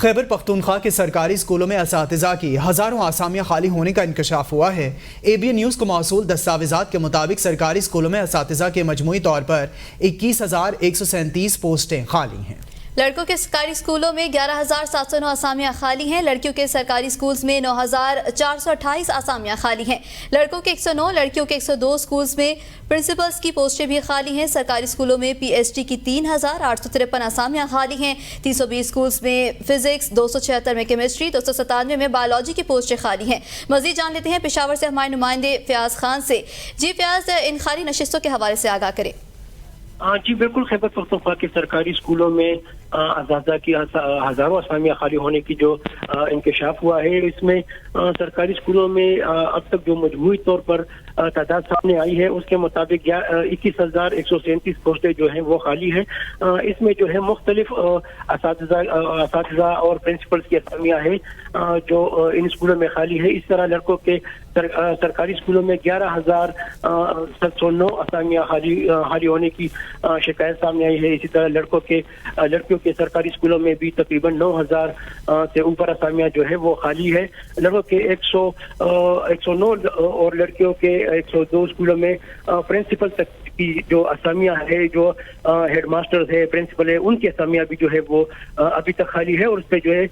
खैबर पख्तूनख्वा के सरकारी स्कूलों में असातिज़ा की हज़ारों आसामियाँ खाली होने का इंकशाफ हुआ है। ABN न्यूज़ को मौसूल दस्तावेज़ात के मुताबिक सरकारी स्कूलों में असातिज़ा के मजमूई तौर पर 21,137 पोस्टें खाली हैं। लड़कों के सरकारी स्कूलों में 11,709 आसामियाँ खाली हैं। लड़कियों के सरकारी स्कूल्स में 9,428 आसामियाँ खाली हैं। लड़कों के 109, लड़कियों के 102 स्कूल्स में प्रिंसिपल्स की पोस्टें भी खाली हैं। सरकारी स्कूलों में PhD की 3,853 आसामियाँ खाली हैं। 320 स्कूल्स में फिजिक्स, 276 में केमिस्ट्री, 297 में बायोलॉजी की पोस्टें खाली हैं। मज़ीद जान लेते हैं पेशावर से हमारे नुमाइंदे फयाज खान से। जी फयाज, इन खाली नशिस्तों के हवाले से आगाह करें। जी बिल्कुल, खैबर पख्तूनख्वा के सरकारी स्कूलों में असातिज़ा की हज़ारों आसामियाँ खाली होने की जो इंकशाफ हुआ है, इसमें सरकारी स्कूलों में अब तक जो मजमूई तौर पर तादाद सामने आई है उसके मुताबिक 21,137 पोस्टें जो हैं वो खाली है। इसमें जो है मुख्तलिफ असातिज़ा और प्रिंसिपल्स की आसामियाँ हैं जो इन स्कूलों में खाली है। इस तरह लड़कों के सरकारी स्कूलों में 11,709 आसामियाँ खाली होने की शिकायत सामने आई है। इसी तरह लड़कियों के सरकारी स्कूलों में भी तकरीबन 9,000 से ऊपर आसामियाँ जो है वो खाली है। लड़कों के 109 और लड़कियों के 102 स्कूलों में प्रिंसिपल तक की जो असामियाँ है, जो हेड मास्टर्स है, प्रिंसिपल है, उनकी असामियाँ भी जो है वो अभी तक खाली है और उस पर जो है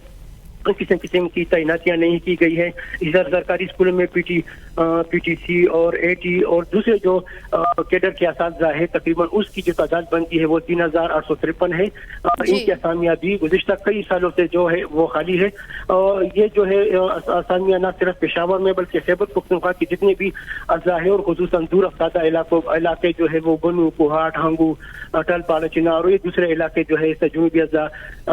किस्म की तैनातियां नहीं की गई है। इधर सरकारी स्कूलों में PTC और AT और दूसरे जो कैडर के असातिज़ा है, तकरीबन उसकी जो तादाद बनती है वो 3,853 है। इनकी असामियाँ भी गुज़िश्ता कई सालों से जो है वो खाली है। और ये जो है असामियाँ न सिर्फ पेशावर में बल्कि खैबर पख्तूनख्वा के जितने भी अज़ला है और खुसूसन दूर अफ्तादा इलाके जो है वो बनू, कोहाट, हांगू, अटल, पालचिना और ये दूसरे इलाके जो है जनूबी अज़ला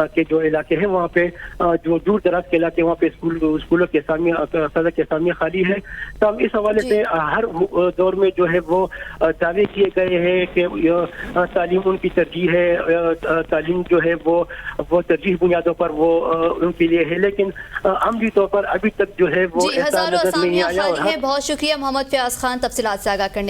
के जो इलाके हैं वहाँ पे जो दूर दराज के इलाके वहाँ पे स्कूलों के असामियाँ खाली है। तो हम इस हवाले से हर दौर में जो है वो दावे किए गए हैं कि तालीम उनकी तरजीह है, तालीम जो है वो तरजीह बुनियादों पर वो उनके लिए है, लेकिन अमली तौर पर अभी तक जो है वो ऐसा नजर नहीं आया। बहुत शुक्रिया मोहम्मद फयाज खान तफसीलात से आगाह करने के